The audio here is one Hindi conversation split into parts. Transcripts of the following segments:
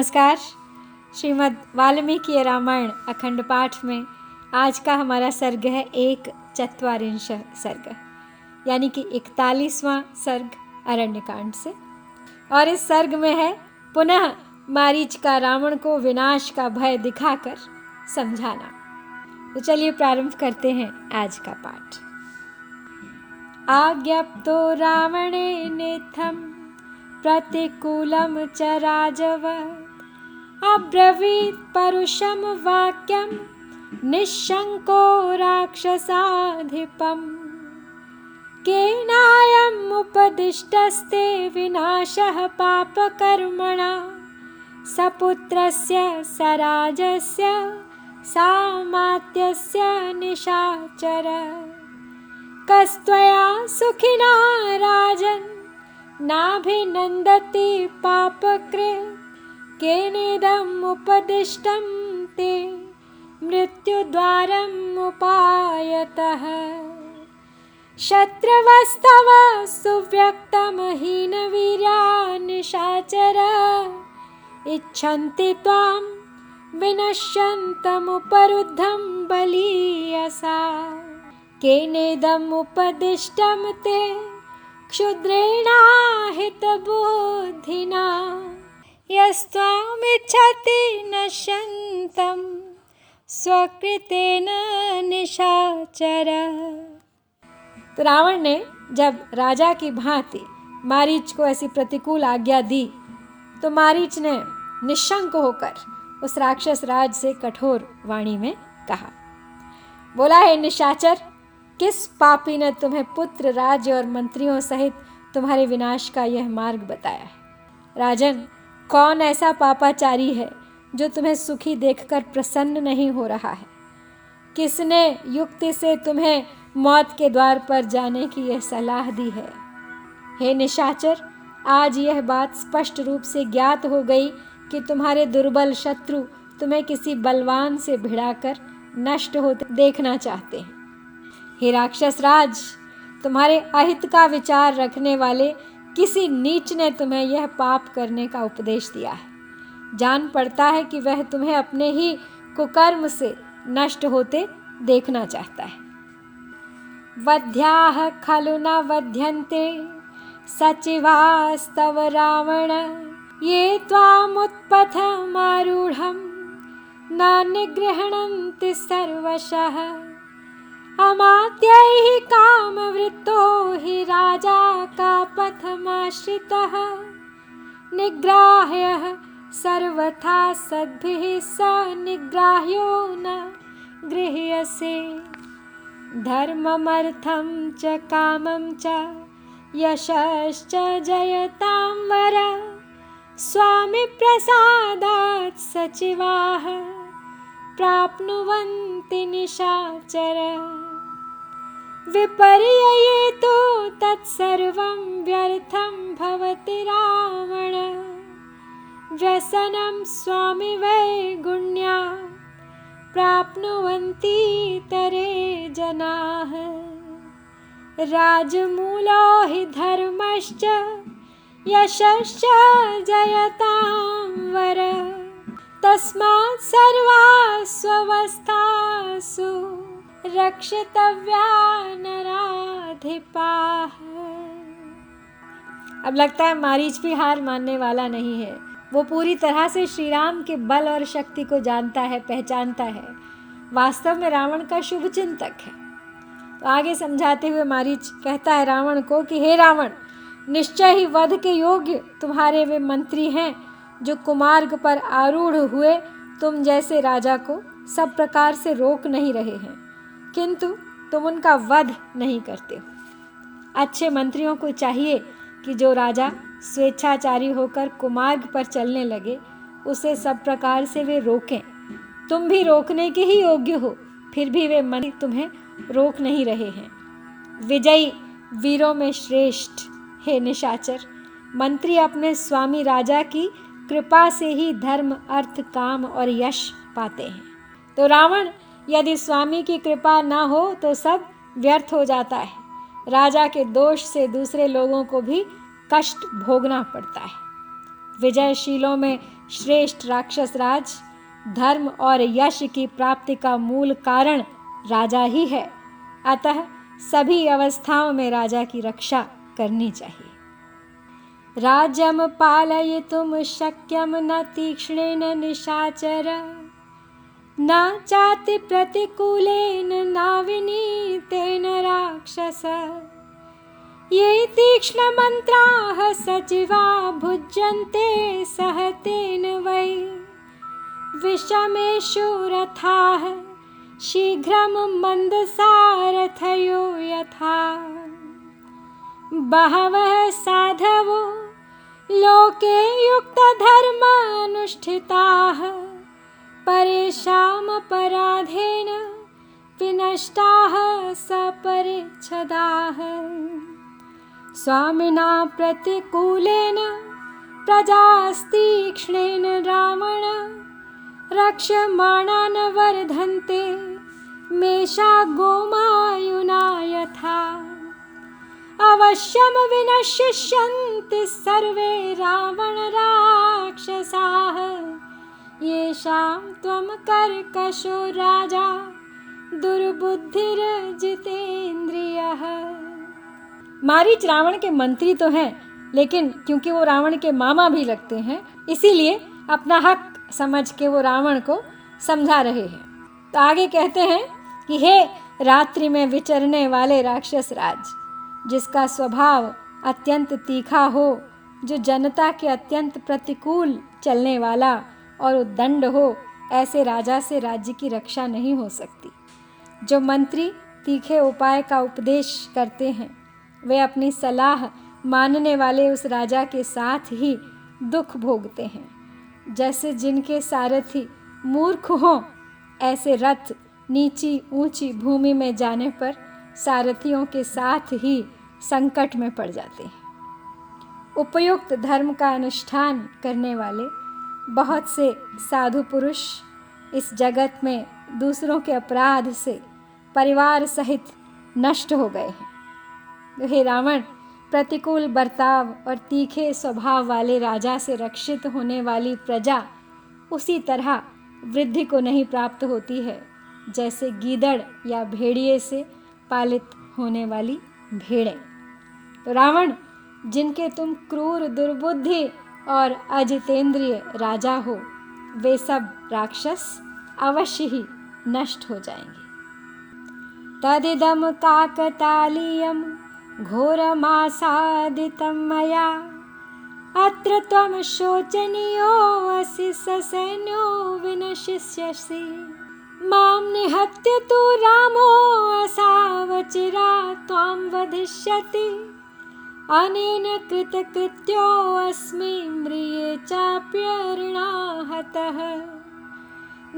नमस्कार। श्रीमद् वाल्मीकि रामायण अखंड पाठ में आज का हमारा सर्ग है 1/4 सर्ग, यानी कि 41वां सर्ग अरण्यकांड से। और इस सर्ग में है पुनः मारीच का रावण को विनाश का भय दिखाकर समझाना। तो चलिए प्रारंभ करते हैं आज का पाठ। आज्ञप्तो रावणेनेत्थं प्रतिकूलं च राजवत् अब्रवीत् परुषं वाक्यं निःशङ्को राक्षसाधिपम् केनायम् उपदिष्टस्ते विनाशः पापकर्मणा सपुत्रस्य सराजस्य सामात्यस्य निशाचर कस्त्वया सुखिना राजन् नाभिनन्दति पापकृत् केनेदम् उपदिष्टं ते मृत्युद्वारम् उपायतः शत्रवस्तव सुव्यक्तं हीनवीर्या निशाचर इच्छन्ति त्वां विनश्यन्तमुपरुद्धं बलीयसा केनेदम् उपदिष्टं ते क्षुद्रेणाहितबुद्धिना यस्त्वामिच्छति नश्यन्तं स्वकृतेन निशाचर। तो रावण ने जब राजा की भांति मारीच को ऐसी प्रतिकूल आज्ञा दी तो मारीच ने निशंक होकर उस राक्षस राज से कठोर वाणी में कहा, बोला, है निशाचर, किस पापी ने तुम्हें पुत्र राज्य और मंत्रियों सहित तुम्हारे विनाश का यह मार्ग बताया है? राजन, कौन ऐसा पापाचारी है जो तुम्हें सुखी देखकर प्रसन्न नहीं हो रहा है? किसने युक्ति से तुम्हें मौत के द्वार पर जाने की यह सलाह दी है? हे निशाचर, आज यह बात स्पष्ट रूप से ज्ञात हो गई कि तुम्हारे दुर्बल शत्रु तुम्हें किसी बलवान से भिड़ाकर नष्ट होते देखना चाहते हैं। हे राक्षस राज, तुम्हारे अहित का विचार रखने वाले किसी नीच ने तुम्हें यह पाप करने का उपदेश दिया है। जान पड़ता है कि वह तुम्हें अपने ही कुकर्म से नष्ट होते देखना चाहता है। वध्याः खलु न वध्यन्ते सचिवास्तव रावण ये त्वामुत्पथमारूढं न निगृह्णन्ति सर्वशः अमात्यैः कामवृत्तो हि राजा का पथमाश्रितः निग्राह्यः सर्वथा सद्भिः स निग्राह्यो न गृह्यसे धर्ममर्थं च कामं च यशश्च जयतां वर स्वामी प्रसादात् सचिवाः प्राप्नुवन्ति निशाचर विपर्यये तु तत्सर्वं व्यर्थं भवति रावण व्यसनं स्वामि वैगुण्या प्राप्नुवन्ति इतरे जनाः राजमूलो हि धर्मश्च यशश्च जयतां वर तस्मात् सर्वास्वस्थासु रक्षितव्या नराधिपाः। अब लगता है मारीच भी हार मानने वाला नहीं है। वो पूरी तरह से श्री राम के बल और शक्ति को जानता है, पहचानता है। वास्तव में रावण का शुभ चिंतक है। तो आगे समझाते हुए मारीच कहता है रावण को कि हे रावण, निश्चय ही वध के योग्य तुम्हारे वे मंत्री हैं जो कुमार्ग पर आरूढ़ हुए तुम जैसे राजा को सब प्रकार से रोक नहीं रहे हैं, किंतु तुम उनका वध नहीं करते हो। अच्छे मंत्रियों को चाहिए कि जो राजा स्वेच्छाचारी होकर कुमार्ग पर चलने लगे उसे सब प्रकार से वे रोकें। तुम भी रोकने के ही योग्य हो, फिर भी वे मंत्री तुम्हें रोक नहीं रहे हैं। विजयी वीरों में श्रेष्ठ हे निशाचर, मंत्री अपने स्वामी राजा की कृपा से ही धर्म, अर्थ, काम और यश पाते हैं। तो रावण, यदि स्वामी की कृपा न हो तो सब व्यर्थ हो जाता है। राजा के दोष से दूसरे लोगों को भी कष्ट भोगना पड़ता है। विजयशीलों में श्रेष्ठ राक्षस राज, धर्म और यश की प्राप्ति का मूल कारण राजा ही है। अतः सभी अवस्थाओं में राजा की रक्षा करनी चाहिए। राज्यम पालयितुं शक्यं न तीक्ष्णेन निशाचर, न चाति प्रतिकूलेन न विनीतेन राक्षस। ये तीक्ष्णमन्त्राः सजीवा भुज्यन्ते सहतेन वै, विषमेषु रथाः शीघ्रं मन्दसारथयो यथा। बहवः साधवो लोके युक्तधर्मानुष्ठिताः, परेषाम् अपराधेन विनष्टाः सपरिच्छदाः। स्वामिना प्रतिकूलेन प्रजास्तीक्ष्णेन रावण, रक्ष्यमाणान् वर्धन्ते मेषा गोमायुना यथा। अवश्यं विनश्यन्ति सर्वे रावण राक्षसाः, येषां त्वं कर्कशो राजा दुर्बुद्धिर्जितेन्द्रियः। मारीच रावण के मंत्री तो हैं, लेकिन क्योंकि वो रावण के मामा भी लगते हैं, इसीलिए अपना हक समझ के वो रावण को समझा रहे हैं। तो आगे कहते हैं कि हे रात्रि में विचरने वाले राक्षस राज, जिसका स्वभाव अत्यंत तीखा हो, जो जनता के अत्यंत प्रतिकूल चलने वाला और उद्दंड हो, ऐसे राजा से राज्य की रक्षा नहीं हो सकती। जो मंत्री तीखे उपाय का उपदेश करते हैं, वे अपनी सलाह मानने वाले उस राजा के साथ ही दुख भोगते हैं। जैसे जिनके सारथी मूर्ख हों, ऐसे रथ नीची ऊंची भूमि में जाने पर सारथियों के साथ ही संकट में पड़ जाते हैं। उपयुक्त धर्म का अनुष्ठान करने वाले बहुत से साधु पुरुष इस जगत में दूसरों के अपराध से परिवार सहित नष्ट हो गए हैं। हे रावण, प्रतिकूल बर्ताव और तीखे स्वभाव वाले राजा से रक्षित होने वाली प्रजा उसी तरह वृद्धि को नहीं प्राप्त होती है जैसे गीदड़ या भेड़िए से पालित होने वाली भेड़ें। तो रावण, जिनके तुम क्रूर दुर्बुद्धि और अजितेंद्रिय राजा हो, वे सब राक्षस अवश्य ही नष्ट हो जाएंगे। तदिदं काकतालीयं घोरमासादितं मया, अत्र त्वं शोचनीयोऽसि ससैन्यो विनशिष्यसि। मां निहत्य तु रामो असावचिरा त्वां वधिष्यति। अनेन कृतकृत्योऽस्मि म्रिये चाप्यर्णाहतः।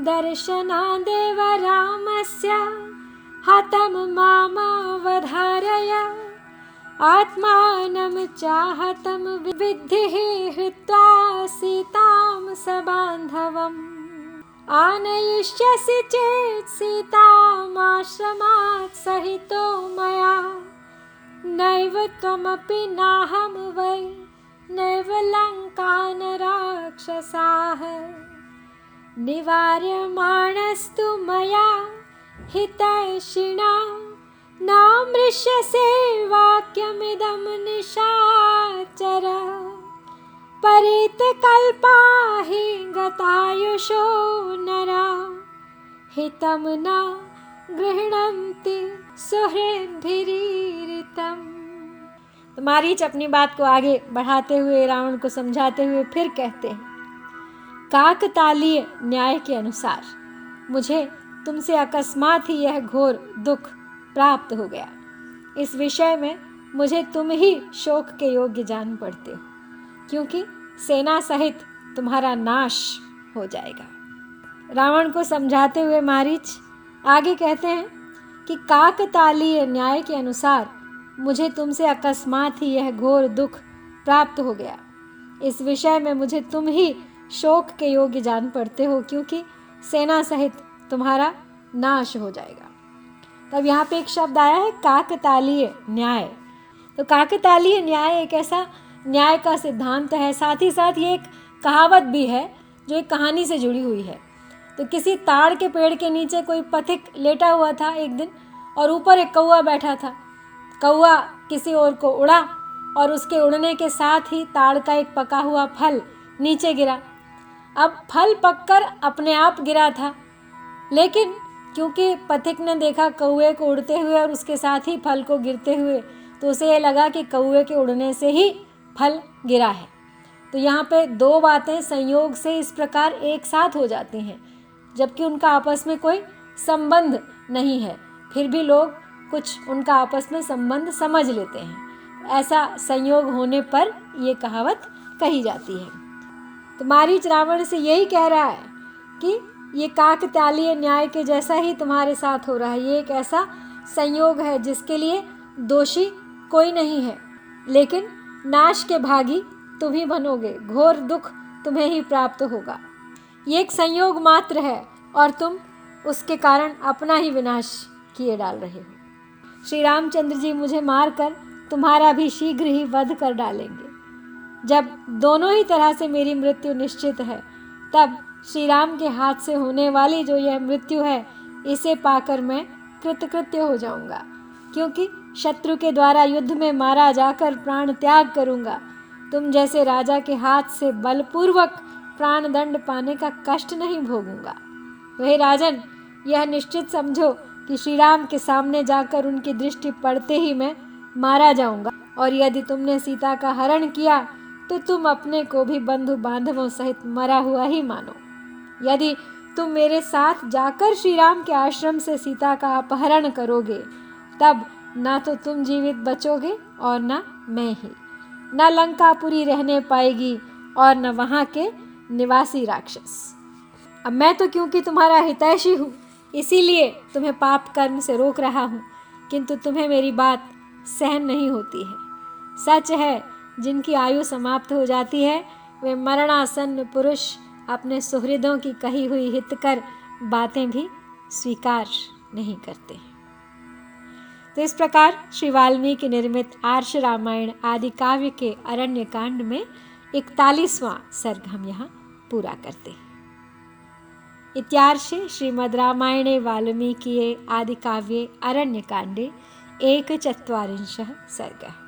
दर्शनादेव रामस्य हतं मामवधारय। आत्मानं चाहतं विद्धिः हृत्वा सीतां सबान्धवम्। आनयिष्यसि चेत् सीतामाश्रमात् सहितो मया। नैव त्वमपि नाहं वै नैव लङ्कान् राक्षसाः। निवार्यमाणस्तु मया हितैषिणा। नामृष्यसे वाक्यमिदं निशाचर। परितकल्पा हि गतायुषो नरा। हितं न गृह्णन्ति सुहृद्भिरीरितम्। तो मारीच अपनी बात को आगे बढ़ाते हुए रावण को समझाते हुए फिर कहते हैं, काकतालीय न्याय के अनुसार मुझे तुमसे अकस्मात ही यह घोर दुख प्राप्त हो गया। इस विषय में मुझे तुम ही शोक के योग्य जान पड़ते हो, क्योंकि सेना सहित तुम्हारा नाश हो जाएगा। रावण को समझाते हुए मारीच आगे कहते हैं कि काकतालीय न्याय के अनुसार मुझे तुमसे अकस्मात ही यह घोर दुख प्राप्त हो गया। इस विषय में मुझे तुम ही शोक के योग्य जान पड़ते हो, क्योंकि सेना सहित तुम्हारा नाश हो जाएगा। तब यहाँ पे एक शब्द आया है काकतालीय न्याय। तो काकतालीय न्याय एक ऐसा न्याय का सिद्धांत है। साथ ही साथ ये एक कहावत भी है जो एक कहानी से जुड़ी हुई है। तो किसी ताड़ के पेड़ के नीचे कोई पथिक लेटा हुआ था एक दिन, और ऊपर एक कौवा बैठा था। कौवा किसी और को उड़ा और उसके उड़ने के साथ ही ताड़ का एक पका हुआ फल नीचे गिरा। अब फल पककर अपने आप गिरा था, लेकिन क्योंकि पथिक ने देखा कौवे को उड़ते हुए और उसके साथ ही फल को गिरते हुए, तो उसे ये लगा कि कौवे के उड़ने से ही फल गिरा है। तो यहाँ पे दो बातें संयोग से इस प्रकार एक साथ हो जाती हैं, जबकि उनका आपस में कोई संबंध नहीं है, फिर भी लोग कुछ उनका आपस में संबंध समझ लेते हैं। ऐसा संयोग होने पर ये कहावत कही जाती है। तो मारीच रावण से यही कह रहा है कि ये काकतालीय न्याय के जैसा ही तुम्हारे साथ हो रहा है। ये एक ऐसा संयोग है जिसके लिए दोषी कोई नहीं है, लेकिन नाश के भागी तुम ही बनोगे, घोर दुख तुम्हें ही प्राप्त होगा। ये एक संयोग मात्र है और तुम उसके कारण अपना ही विनाश किए डाल रहे हो। श्री रामचंद्र जी मुझे मारकर तुम्हारा भी शीघ्र ही वध कर डालेंगे। जब दोनों ही तरह से मेरी मृत्यु निश्चित है, तब श्री राम के हाथ से होने वाली जो यह मृत्यु है, इसे पाकर मैं कृतकृत्य हो जाऊंगा, क्योंकि शत्रु के द्वारा युद्ध में मारा जाकर प्राण त्याग करूंगा। तुम जैसे राजा के हाथ से बलपूर्वक प्राण दंड पाने का कष्ट नहीं भोगूंगा। तो हे राजन, यह निश्चित समझो कि श्री राम के सामने जाकर उनकी दृष्टि पड़ते ही मैं मारा जाऊंगा, और यदि तुमने सीता का हरण किया तो तुम अपने को भी बंधु बांधवों सहित मरा हुआ ही मानो। यदि तुम मेरे साथ जाकर श्री राम के आश्रम से सीता का अपहरण करोगे, तब ना तो तुम जीवित बचोगे और ना मैं ही। न लंकापुरी रहने पाएगी और न वहाँ के निवासी राक्षस। अब मैं तो क्योंकि तुम्हारा हितैषी हूँ, इसीलिए तुम्हें पाप कर्म से रोक रहा हूँ, किंतु तुम्हें मेरी बात सहन नहीं होती है। सच है, जिनकी आयु समाप्त हो जाती है वे मरणासन्न पुरुष अपने सुहृदों की कही हुई हितकर बातें भी स्वीकार नहीं करते। तो इस प्रकार श्री वाल्मीकि निर्मित आर्ष रामायण आदि काव्य के अरण्य कांड में 41वां सर्ग हम यहाँ पूरा करते हैं। इत्यार्षे श्रीमद् रामायणे वाल्मीकिये आदि काव्ये अरण्य कांडे 41 सर्गः।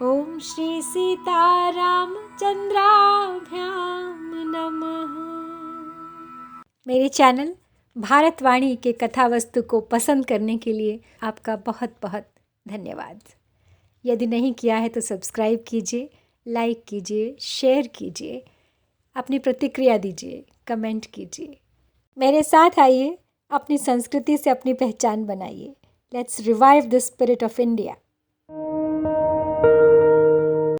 ओम श्री सीताराम चंद्राभ्याम नमः। मेरे चैनल भारतवाणी के कथा वस्तु को पसंद करने के लिए आपका बहुत बहुत धन्यवाद। यदि नहीं किया है तो सब्सक्राइब कीजिए, लाइक कीजिए, शेयर कीजिए, अपनी प्रतिक्रिया दीजिए, कमेंट कीजिए। मेरे साथ आइए, अपनी संस्कृति से अपनी पहचान बनाइए। Let's revive the spirit of India.